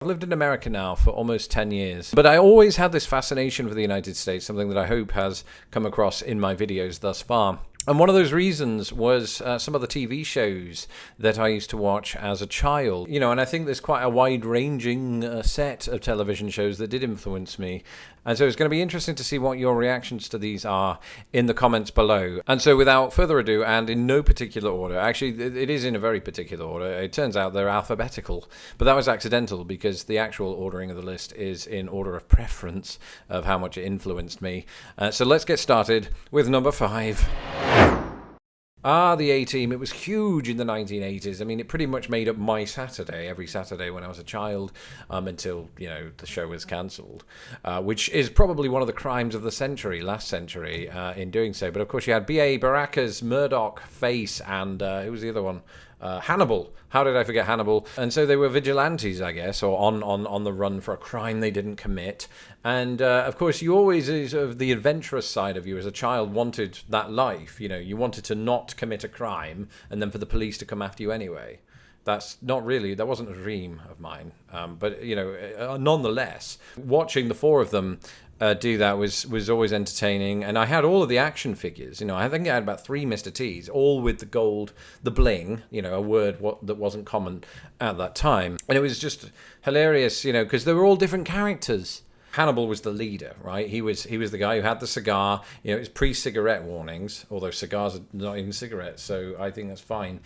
I've lived in America now for almost 10 years, but I always had this fascination for the United States, something that I hope has come across in my videos thus far. And one of those reasons was some of the TV shows that I used to watch as a child. You know, and I think there's quite a wide-ranging set of television shows that did influence me. And so it's going to be interesting to see what your reactions to these are in the comments below. And so without further ado, and in no particular order, actually it is in a very particular order, it turns out they're alphabetical. But that was accidental because the actual ordering of the list is in order of preference of how much it influenced me. So let's get started with number 5. The A-Team. It was huge in the 1980s. I mean, it pretty much made up my Saturday, every Saturday when I was a child, until, you know, the show was cancelled, which is probably one of the crimes of the century, last century, in doing so. But of course, you had B.A. Baracus, Murdoch, Face, and who was the other one? Hannibal. How did I forget Hannibal? And so they were vigilantes, I guess, or on the run for a crime they didn't commit. And of course, you always, sort of the adventurous side of you as a child, wanted that life. You know, you wanted to not commit a crime and then for the police to come after you anyway. That wasn't a dream of mine. But, you know, nonetheless, watching the 4 of them do that was always entertaining. And I had all of the action figures. You know, I think I had about 3 Mr. T's, all with the gold, the bling, you know, a word that wasn't common at that time. And it was just hilarious, you know, because they were all different characters. Hannibal was the leader, right? He was the guy who had the cigar. You know, it was pre-cigarette warnings, although cigars are not even cigarettes, so I think that's fine.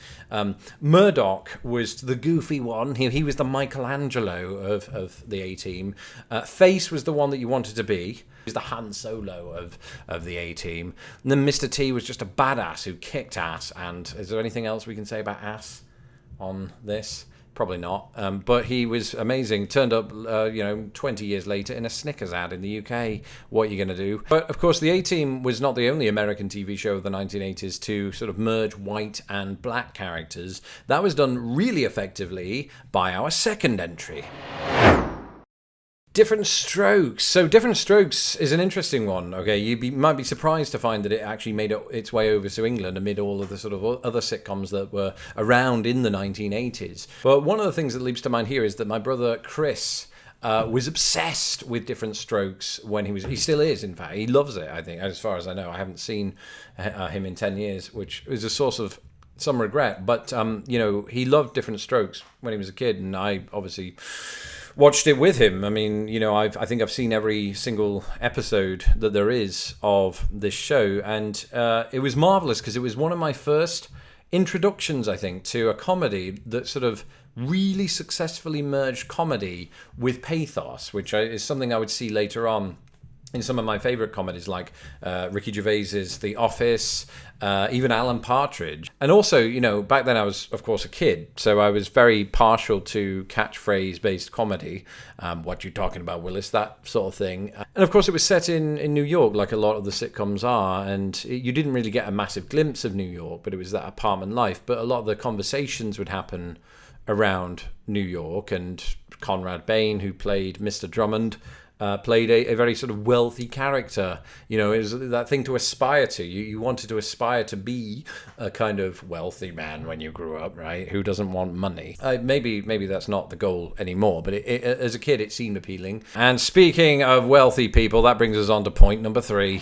Murdoch was the goofy one. He was the Michelangelo of the A-Team. Face was the one that you wanted to be. He was the Han Solo of the A-Team. And then Mr. T was just a badass who kicked ass. And is there anything else we can say about ass on this? Probably not, but he was amazing. Turned up, 20 years later in a Snickers ad in the UK. What are you going to do? But of course, the A-Team was not the only American TV show of the 1980s to sort of merge white and black characters. That was done really effectively by our second entry. Different Strokes. So Different Strokes is an interesting one. Okay, you might be surprised to find that it actually made its way over to England amid all of the sort of other sitcoms that were around in the 1980s. But one of the things that leaps to mind here is that my brother Chris was obsessed with Different Strokes when he still is, in fact. He loves it, I think, as far as I know. I haven't seen him in 10 years, which is a source of some regret. But, he loved Different Strokes when he was a kid, and I obviously watched it with him. I mean, you know, I think I've seen every single episode that there is of this show, and it was marvelous because it was one of my first introductions, I think, to a comedy that sort of really successfully merged comedy with pathos, which is something I would see later on in some of my favourite comedies like Ricky Gervais's The Office, even Alan Partridge. And also, you know, back then I was, of course, a kid, so I was very partial to catchphrase-based comedy. What you talking about, Willis? That sort of thing. And of course, it was set in New York, like a lot of the sitcoms are, and you didn't really get a massive glimpse of New York, but it was that apartment life. But a lot of the conversations would happen around New York, and Conrad Bain, who played Mr. Drummond, played a very sort of wealthy character. You know, it was that thing to aspire to. You wanted to aspire to be a kind of wealthy man when you grew up, right? Who doesn't want money? Maybe that's not the goal anymore, but as a kid, it seemed appealing. And speaking of wealthy people, that brings us on to point number 3.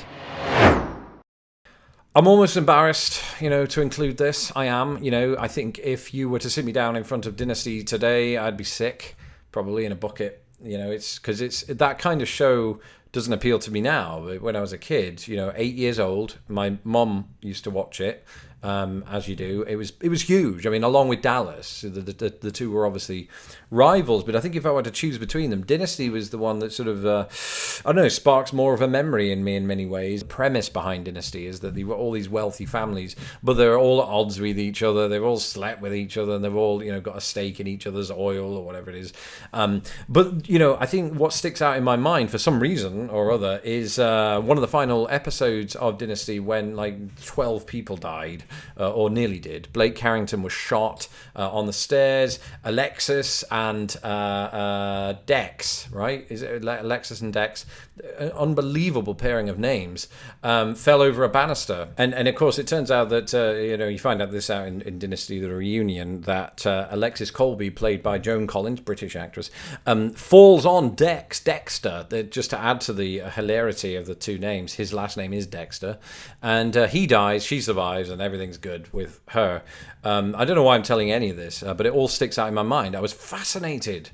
I'm almost embarrassed, you know, to include this. I am, you know, I think if you were to sit me down in front of Dynasty today, I'd be sick, probably in a bucket. You know, it's because it's that kind of show doesn't appeal to me now. But when I was a kid, you know, 8 years old, my mom used to watch it, as you do. It was huge. I mean, along with Dallas, the two were obviously rivals. But I think if I were to choose between them, Dynasty was the one that sort of, I don't know, sparks more of a memory in me in many ways. The premise behind Dynasty is that they were all these wealthy families, but they're all at odds with each other. They've all slept with each other, and they've all, you know, got a stake in each other's oil or whatever it is. But, you know, I think what sticks out in my mind for some reason or other is one of the final episodes of Dynasty when like 12 people died. or nearly did. Blake Carrington was shot on the stairs. Alexis and Dex, right? Is it Alexis and Dex? An unbelievable pairing of names. Fell over a banister. And of course, it turns out that, you find out this out in Dynasty, the reunion, that Alexis Colby, played by Joan Collins, British actress, falls on Dexter, just to add to the hilarity of the two names. His last name is Dexter. And he dies, she survives, and everything's good with her. I don't know why I'm telling any of this, but it all sticks out in my mind. I was fascinated.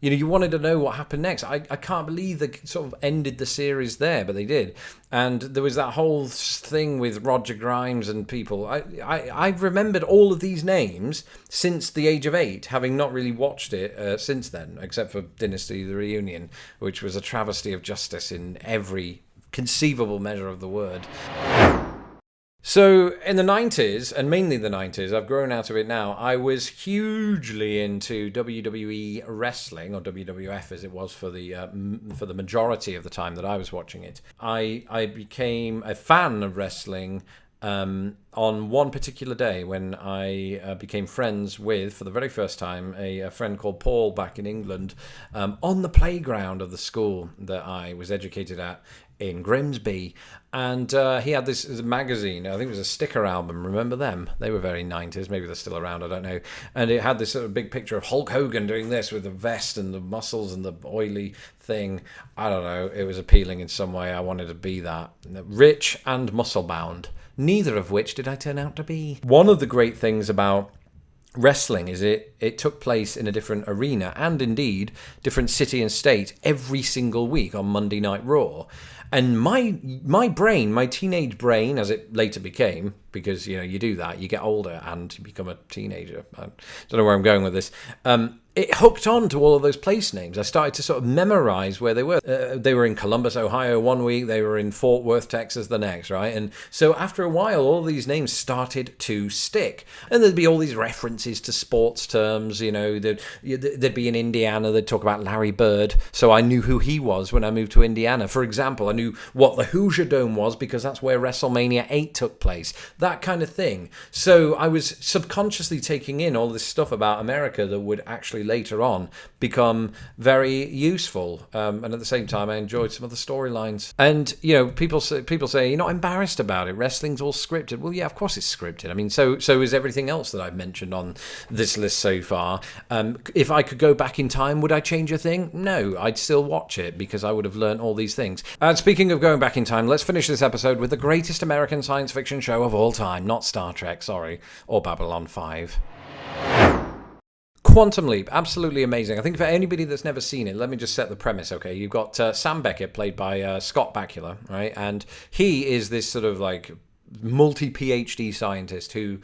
You wanted to know what happened next. I can't believe they sort of ended the series there, but they did. And there was that whole thing with Roger Grimes and people. I've remembered all of these names since the age of 8, having not really watched it since then, except for Dynasty, the reunion, which was a travesty of justice in every conceivable measure of the word. So in the 90s, and mainly the 90s, I've grown out of it now, I was hugely into WWE wrestling, or WWF as it was for the majority of the time that I was watching it. I became a fan of wrestling on one particular day when I became friends with, for the very first time, a friend called Paul back in England, on the playground of the school that I was educated at in Grimsby. And he had this magazine, I think it was a sticker album, remember them? They were very 90s, maybe they're still around, I don't know. And it had this sort of big picture of Hulk Hogan doing this with the vest and the muscles and the oily thing. I don't know, it was appealing in some way. I wanted to be that. Rich and muscle-bound, neither of which did I turn out to be. One of the great things about wrestling is it took place in a different arena, and indeed different city and state, every single week on Monday Night Raw. And my brain, my teenage brain, as it later became, because you do that, you get older and you become a teenager. I don't know where I'm going with this. It hooked on to all of those place names. I started to sort of memorize where they were. They were in Columbus, Ohio one week. They were in Fort Worth, Texas the next, right? And so after a while, all these names started to stick. And there'd be all these references to sports terms. There'd be in Indiana, they'd talk about Larry Bird. So I knew who he was when I moved to Indiana. For example, I knew what the Hoosier Dome was because that's where WrestleMania 8 took place. That kind of thing. So I was subconsciously taking in all this stuff about America that would actually later on become very useful, and at the same time I enjoyed some of the storylines. And people say you're not embarrassed about it, wrestling's all scripted. Well, yeah, of course it's scripted. I mean, so is everything else that I've mentioned on this list so far. If I could go back in time, would I change a thing? No, I'd still watch it because I would have learned all these things. And speaking of going back in time, let's finish this episode with the greatest American science fiction show of all time, not Star Trek, sorry, or Babylon 5. Quantum Leap, absolutely amazing. I think for anybody that's never seen it, let me just set the premise, okay? You've got Sam Beckett, played by Scott Bakula, right? And he is this sort of like multi-PhD scientist who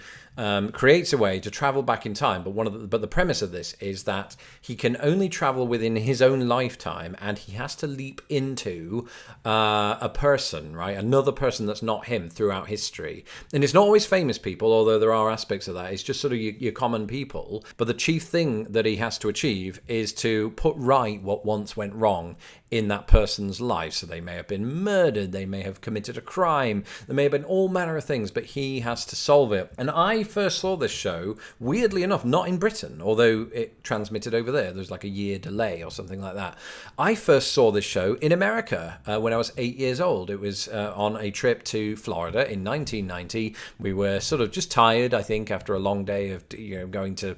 creates a way to travel back in time, but the premise of this is that he can only travel within his own lifetime, and he has to leap into a person, right? Another person that's not him throughout history. And it's not always famous people, although there are aspects of that. It's just sort of your common people. But the chief thing that he has to achieve is to put right what once went wrong in that person's life. So they may have been murdered, they may have committed a crime, there may have been all manner of things, but he has to solve it. And I first saw this show, weirdly enough, not in Britain, although it transmitted over there. There's like a year delay or something like that. I first saw this show in America when I was 8 years old. It was on a trip to Florida in 1990. We were sort of just tired, I think, after a long day of going to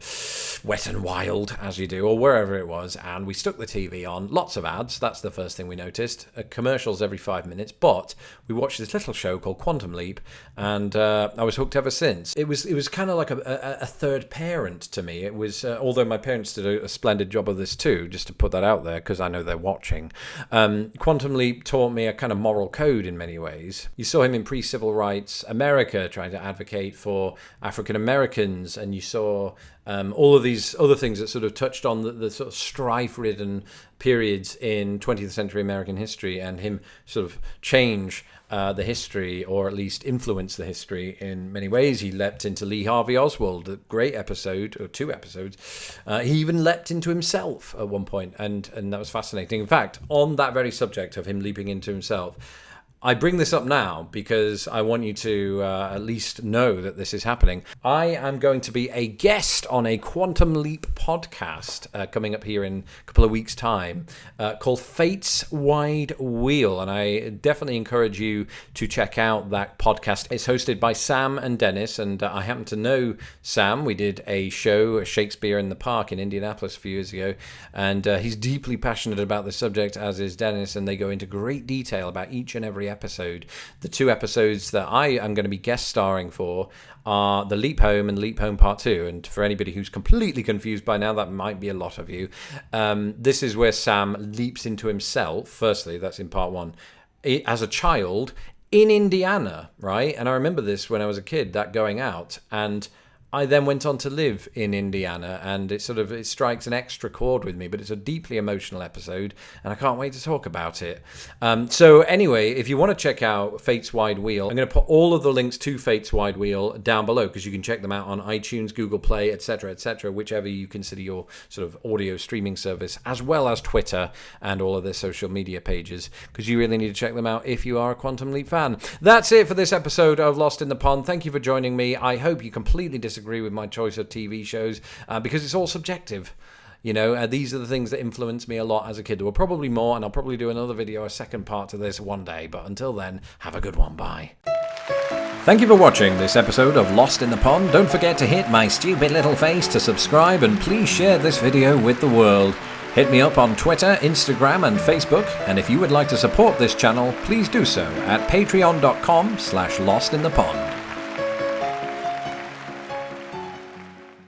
Wet and Wild, as you do, or wherever it was, and we stuck the TV on. Lots of ads, that's the first thing we noticed. Commercials every 5 minutes, but we watched this little show called Quantum Leap, and I was hooked ever since. It was kind of like a third parent to me. It was, although my parents did a splendid job of this too, just to put that out there, because I know they're watching. Quantum Leap taught me a kind of moral code in many ways. You saw him in pre-civil rights America trying to advocate for African Americans, and you saw all of these other things that sort of touched on the sort of strife-ridden periods in 20th century American history, and him sort of change the history, or at least influence the history in many ways. He leapt into Lee Harvey Oswald, a great episode, or 2 episodes. He even leapt into himself at one point, and that was fascinating. In fact, on that very subject of him leaping into himself, I bring this up now because I want you to at least know that this is happening. I am going to be a guest on a Quantum Leap podcast coming up here in a couple of weeks' time called Fate's Wide Wheel. And I definitely encourage you to check out that podcast. It's hosted by Sam and Dennis. And I happen to know Sam. We did a show, Shakespeare in the Park in Indianapolis a few years ago. And he's deeply passionate about the subject, as is Dennis. And they go into great detail about each and every episode. The 2 episodes that I am going to be guest starring for are The Leap Home and Leap Home Part 2. And for anybody who's completely confused by now, that might be a lot of you. This is where Sam leaps into himself. Firstly, that's in Part 1. As a child in Indiana, right? And I remember this when I was a kid, that going out. And I then went on to live in Indiana, and it strikes an extra chord with me, but it's a deeply emotional episode, and I can't wait to talk about it. So anyway, if you want to check out Fate's Wide Wheel, I'm going to put all of the links to Fate's Wide Wheel down below, because you can check them out on iTunes, Google Play, etc., whichever you consider your sort of audio streaming service, as well as Twitter and all of their social media pages, because you really need to check them out if you are a Quantum Leap fan. That's it for this episode of Lost in the Pond. Thank you for joining me. I hope you completely disagree with my choice of TV shows because it's all subjective. You know, these are the things that influenced me a lot as a kid. There were probably more, and I'll probably do another video, a second part to this one day. But until then, have a good one. Bye. Thank you for watching this episode of Lost in the Pond. Don't forget to hit my stupid little face to subscribe, and please share this video with the world. Hit me up on Twitter, Instagram, and Facebook. And if you would like to support this channel, please do so at patreon.com/lostinthepond.